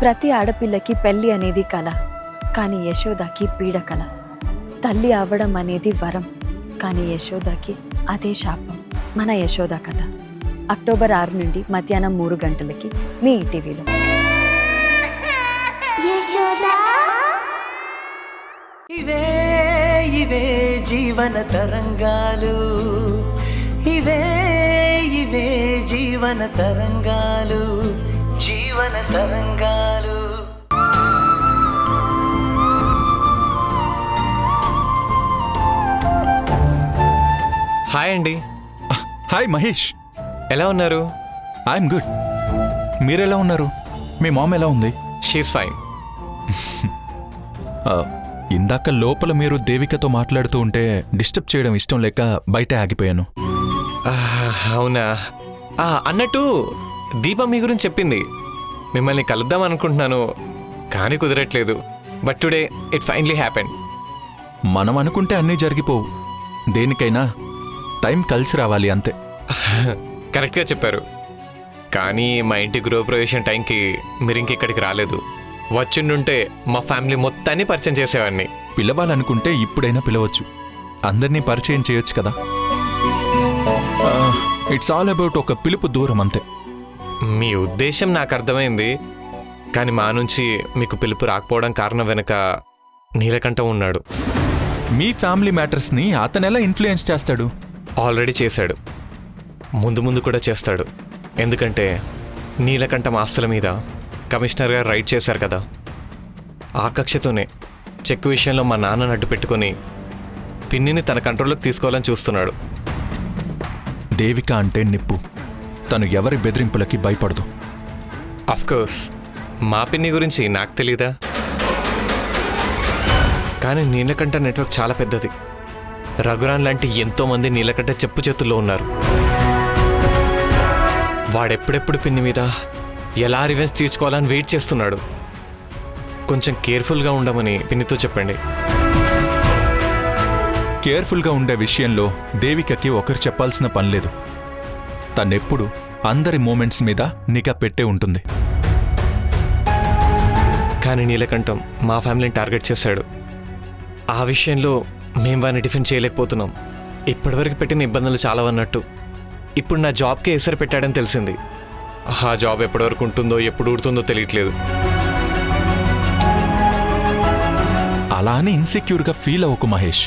ప్రతి ఆడపిల్లకి పెళ్లి అనేది కల, కానీ యశోదకి పీడకల. తల్లి అవ్వడం అనేది వరం, కానీ యశోదకి అదే శాపం. మన యశోద కథ అక్టోబర్ 6 నుండి మధ్యాహ్నం 3 గంటలకి మీ ఈటీవీలో. ఇవే ఇవే జీవన తరంగాలు, ఇవే ఇవే జీవన తరంగాలు, జీవన తరంగాలు. హాయ్ అండి. హాయ్ మహేష్, ఎలా ఉన్నారు? I'm good. మీరెలా ఉన్నారు? మీ మామ్ ఎలా ఉంది? She's fine. ఇందాక లోపల మీరు దేవికతో మాట్లాడుతూ ఉంటే డిస్టర్బ్ చేయడం ఇష్టం లేక బయట ఆగిపోయాను. అవునా? అన్నట్టు దీప మీ గురించి చెప్పింది. మిమ్మల్ని కలుద్దాం అనుకుంటున్నాను, కానీ కుదరట్లేదు. But today it finally happened. మనం అనుకుంటే అన్నీ జరిగిపోవు. దేనికైనా టైం కలిసి రావాలి అంతే. కరెక్ట్గా చెప్పారు. కానీ మా ఇంటి గృహప్రవేశం టైంకి మీరు ఇంకెక్కడికి రాలేదు. వచ్చిండుంటే మా ఫ్యామిలీ మొత్తాన్ని పరిచయం చేసేవాడిని. పిలవాలనుకుంటే ఇప్పుడైనా పిలవచ్చు. అందరినీ పరిచయం చేయొచ్చు కదా. ఇట్స్ ఆల్ అబౌట్ ఒక పిలుపు దూరం అంతే. మీ ఉద్దేశం నాకు అర్థమైంది, కానీ మా నుంచి మీకు పిలుపు రాకపోవడం కారణం వెనక నీలకంఠం ఉన్నాడు. మీ ఫ్యామిలీ మ్యాటర్స్ని అతనెలా ఇన్ఫ్లుయెన్స్ చేస్తాడు? ఆల్రెడీ చేశాడు, ముందు ముందు కూడా చేస్తాడు. ఎందుకంటే నీలకంఠం ఆస్తుల మీద కమిషనర్ గారు రైడ్ చేశారు కదా. ఆ కక్షతోనే చెక్ విషయంలో మా నాన్నను అడ్డు పెట్టుకొని పిన్నిని తన కంట్రోల్లోకి తీసుకోవాలని చూస్తున్నాడు. దేవిక అంటే నిప్పు. తను ఎవరి బెదిరింపులకి భయపడదు. అఫ్కోర్స్ మా పిన్ని గురించి నాకు తెలీదా? కానీ నీలకంఠ నెట్వర్క్ చాలా పెద్దది. రఘురాన్ లాంటి ఎంతోమంది నీలకంఠ చెప్పు చేతుల్లో ఉన్నారు. వాడెప్పుడెప్పుడు పిన్ని మీద ఎలా రివెంజ్ తీర్చుకోవాలని వెయిట్ చేస్తున్నాడు. కొంచెం కేర్ఫుల్గా ఉండమని పిన్నితో చెప్పండి. కేర్ఫుల్గా ఉండే విషయంలో దేవికకి ఒకరు చెప్పాల్సిన పనిలేదు. తనెప్పుడు అందరి మూమెంట్స్ మీద నిఘా పెట్టే ఉంటుంది. కానీ నీలకంఠం మా ఫ్యామిలీని టార్గెట్ చేశాడు. ఆ విషయంలో మేము వారిని డిఫెండ్ చేయలేకపోతున్నాం. ఇప్పటివరకు పెట్టిన ఇబ్బందులు చాలా అన్నట్టు ఇప్పుడు నా జాబ్కే ఎసరు పెట్టాడని తెలిసింది. ఆ జాబ్ ఎప్పటివరకు ఉంటుందో ఎప్పుడు ఊడుతుందో తెలియట్లేదు. అలా అని ఇన్సెక్యూర్గా ఫీల్ అవ్వకు మహేష్.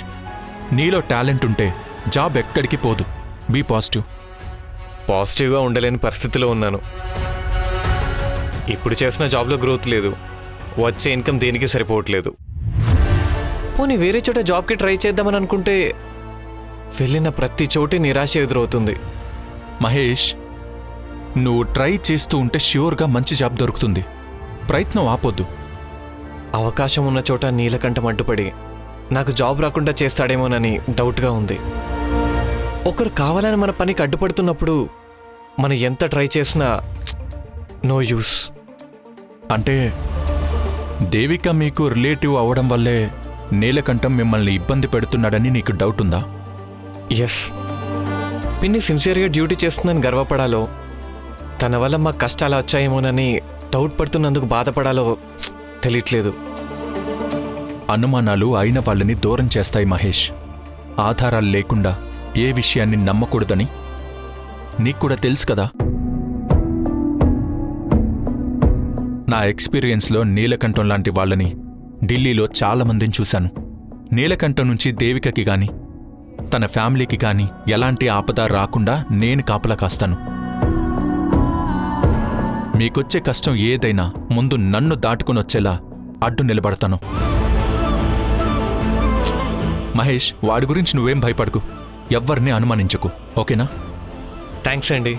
నీలో టాలెంట్ ఉంటే జాబ్ ఎక్కడికి పోదు. Be positive. పాజిటివ్గా ఉండలేని పరిస్థితిలో ఉన్నాను. ఇప్పుడు చేసిన జాబ్లో గ్రోత్ లేదు, వచ్చే ఇన్కమ్ దేనికి సరిపోవట్లేదు. పోనీ వేరే చోట జాబ్కి ట్రై చేద్దామని అనుకుంటే వెళ్ళిన ప్రతి చోటి నిరాశ ఎదురవుతుంది. మహేష్, నువ్వు ట్రై చేస్తూ ఉంటే ష్యూర్గా మంచి జాబ్ దొరుకుతుంది. ప్రయత్నం ఆపొద్దు. అవకాశం ఉన్న చోట నీలకంఠం అడ్డుపడి నాకు జాబ్ రాకుండా చేస్తాడేమోనని డౌట్గా ఉంది. ఒకరు కావాలని మన పనికి అడ్డుపడుతున్నప్పుడు మనం ఎంత ట్రై చేసినా నో యూస్. అంటే దేవిక మీకు రిలేటివ్ అవడం వల్లే నీలకంఠం మిమ్మల్ని ఇబ్బంది పెడుతున్నాడని నీకు డౌట్ ఉందా? ఎస్. పిన్ని సిన్సియర్గా డ్యూటీ చేస్తుందని గర్వపడాలో, తన వల్ల మాకు కష్టాలు వచ్చాయేమోనని డౌట్ పడుతున్నందుకు బాధపడాలో తెలియట్లేదు. అనుమానాలు అయిన వాళ్ళని దూరం చేస్తాయి మహేష్. ఆధారాలు లేకుండా ఏ విషయాన్ని నమ్మకూడదని నీకు కూడా తెలుసు కదా. నా ఎక్స్పీరియన్స్లో నీలకంఠం లాంటి వాళ్ళని ఢిల్లీలో చాలామందిని చూశాను. నీలకంఠం నుంచి దేవికకి గాని తన ఫ్యామిలీకి గాని ఎలాంటి ఆపద రాకుండా నేను కాపలా కాస్తాను. మీకొచ్చే కష్టం ఏదైనా ముందు నన్ను దాటుకునొచ్చేలా అడ్డు నిలబడతాను. మహేష్, వాడి గురించి నువ్వేం భయపడకు. ఎవ్వరిని అనుమానించకు, ఓకేనా? థ్యాంక్స్ అండి.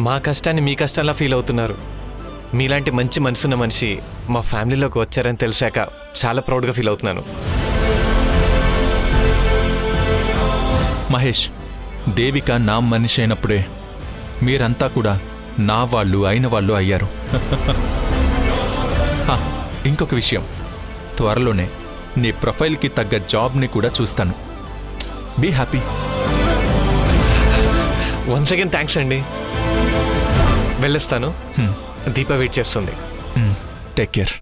మా కష్టాన్ని మీ కష్టంలా ఫీల్ అవుతున్నారు. మీలాంటి మంచి మనసున్న మనిషి మా ఫ్యామిలీలోకి వచ్చారని తెలిసాక చాలా ప్రౌడ్గా ఫీల్ అవుతున్నాను. మహేష్, దేవిక నా మనిషి అయినప్పుడే మీరంతా కూడా నా వాళ్ళు అయిన వాళ్ళు అయ్యారు. ఇంకొక విషయం, త్వరలోనే నీ ప్రొఫైల్కి తగ్గ జాబ్ని కూడా చూస్తాను. Be happy. Once again thanks అండి. వెళ్ళొస్తాను. దీప వెయిట్ చేస్తుంది. Take care.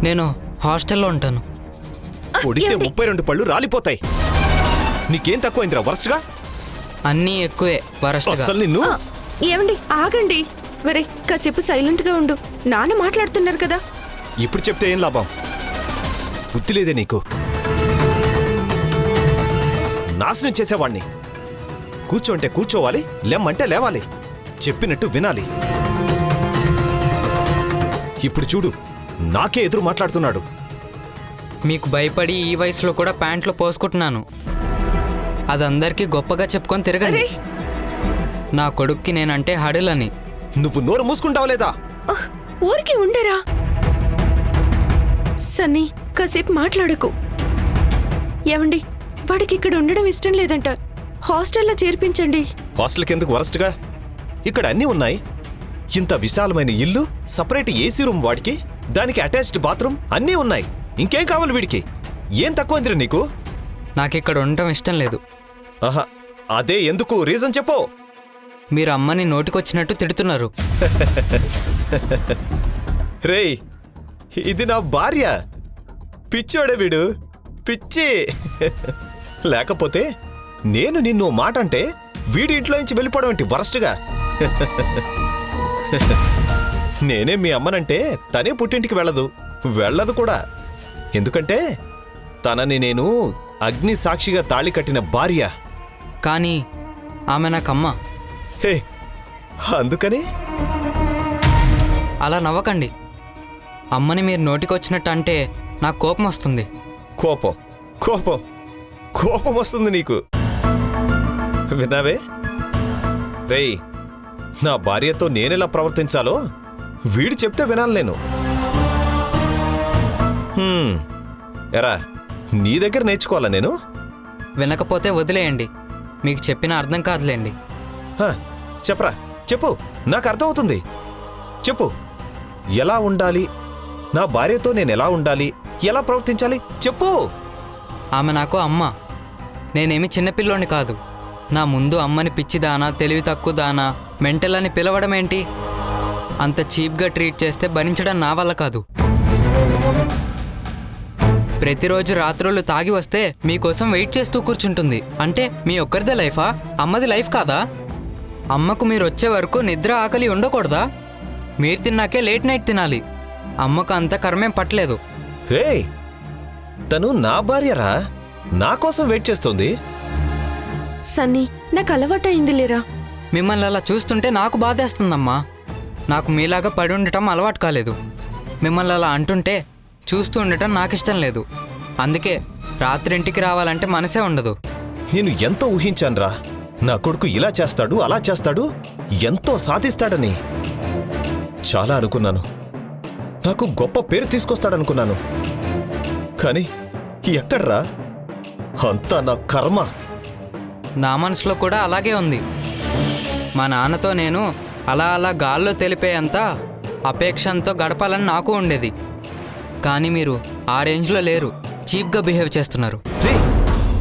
నేను హాస్టల్లో ఉంటాను. పొడితే 32 పళ్ళు రాలిపోతాయి. నీకేం తక్కువైందిరా వరుసగా? అన్నీ ఎక్కువే వరస్ట్గా. అసలు నిన్ను ఏమండి ఆగండి. వరే కాసేపు సైలెంట్ గా ఉండు. నాన్న మాట్లాడుతున్నారు కదా. ఇప్పుడు చెప్తే ఏం లాభం? బుద్ధి లేదే నీకు? నాశనం చేసేవాణ్ణి. కూర్చోంటే కూర్చోవాలి, లేమ్మంటే లేవాలి, చెప్పినట్టు వినాలి. ఇప్పుడు చూడు, నాకే ఎదురు మాట్లాడుతున్నాడు. మీకు భయపడి ఈ వయసులో కూడా ప్యాంట్లో పోసుకుంటున్నాను. అదందరికీ గొప్పగా చెప్పుకొని తిరగండి. నా కొడుక్కి నేనంటే హడిలని. నువ్వు నోరు మూసుకుంటావు లేదా? ఊరికి ఉండరా. సన్నీ కాసేపు మాట్లాడకు. ఏమండి వాడికి ఇక్కడ ఉండడం ఇష్టం లేదంట. హాస్టల్లో చేర్పించండి. హాస్టల్కి ఎందుకు వరస్ట్గా? ఇక్కడ అన్నీ ఉన్నాయి. ఇంత విశాలమైన ఇల్లు, సపరేట్ ఏసీ రూమ్ వాడికి, దానికి అటాచ్డ్ బాత్రూమ్ అన్నీ ఉన్నాయి. ఇంకేం కావాలి వీడికి? ఏం తక్కువైందిరా నీకు? నాకిక్కడ ఉండటం ఇష్టం లేదు. ఆహా, అదే ఎందుకు? రీజన్ చెప్పు. మీరు అమ్మని నోటికొచ్చినట్టు తిడుతున్నారు. రేయ్, ఇది నా భార్య. పిచ్చోడే వీడు, పిచ్చి. లేకపోతే నేను నిన్ను మాట అంటే వీడి ఇంట్లో నుంచి వెళ్ళిపోవడం ఏంటి వరస్ట్గా? నేనే మీ అమ్మనంటే తనే పుట్టింటికి వెళ్ళదు కూడా. ఎందుకంటే తనని నేను అగ్ని సాక్షిగా తాళి కట్టిన భార్య. కానీ ఆమె నాకమ్మ. హే, అందుకని అలా నవ్వకండి. అమ్మని మీరు నోటికొచ్చినట్టు అంటే నాకు కోపం వస్తుంది. కోపం కోపం కోపం వస్తుంది నీకు. విన్నావే? రేయ్, నా భార్యతో నేనెలా ప్రవర్తించాలో వీడు చెప్తే వినాలి నేను. ఎరా, నీ దగ్గర నేర్చుకోవాలా నేను? వినకపోతే వదిలేయండి. మీకు చెప్పిన అర్థం కాదులేండి. చెప్పరా, చెప్పు, నాకు అర్థమవుతుంది. చెప్పు, ఎలా ఉండాలి? నా భార్యతో నేను ఎలా ఉండాలి, ఎలా ప్రవర్తించాలి చెప్పు. ఆమె నాకు అమ్మ. నేనేమి చిన్నపిల్లోని కాదు. నా ముందు అమ్మని పిచ్చిదానా, తెలివి తక్కువ దానా, మెంటల్ అని పిలవడం ఏంటి? అంత చీప్గా ట్రీట్ చేస్తే భరించడం నా వల్ల కాదు. ప్రతిరోజు రాత్రులు తాగి వస్తే మీకోసం వెయిట్ చేస్తూ కూర్చుంటుంది. అంటే మీ ఒక్కరిదే లైఫా? అమ్మది లైఫ్ కాదా? అమ్మకు మీరు వచ్చే వరకు నిద్ర ఆకలి ఉండకూడదా? మీరు తిన్నాకే లేట్ నైట్ తినాలి. అమ్మకు అంత కర్మేం పట్టలేదు. రే, తను నా భార్యరా, నా కోసం వెయిట్ చేస్తుంది. సన్నీ నాకు అలవాటైంది లేరా. మిమ్మల్ని అలా చూస్తుంటే నాకు బాధేస్తుందమ్మా. నాకు మీలాగా పడి ఉండటం అలవాటు కాలేదు. మిమ్మల్ని అలా అంటుంటే చూస్తూ ఉండటం నాకు ఇష్టం లేదు. అందుకే రాత్రి ఇంటికి రావాలంటే మనసే ఉండదు. నేను ఎంతో ఊహించానురా, నా కొడుకు ఇలా చేస్తాడు, అలా చేస్తాడు, ఎంతో సాధిస్తాడని. చాలా అనుకున్నాను. నాకు గొప్ప పేరు తీసుకొస్తాడనుకున్నాను. కానీ ఎక్కడ్రా, అంతా నా కర్మ. నా మనసులో కూడా అలాగే ఉంది. మా నాన్నతో నేను అలా గాల్లో తెలిపేంత అపేక్షంతో గడపాలని నాకు ఉండేది. కానీ మీరు ఆ రేంజ్లో లేరు. చీప్గా బిహేవ్ చేస్తున్నారు. రే,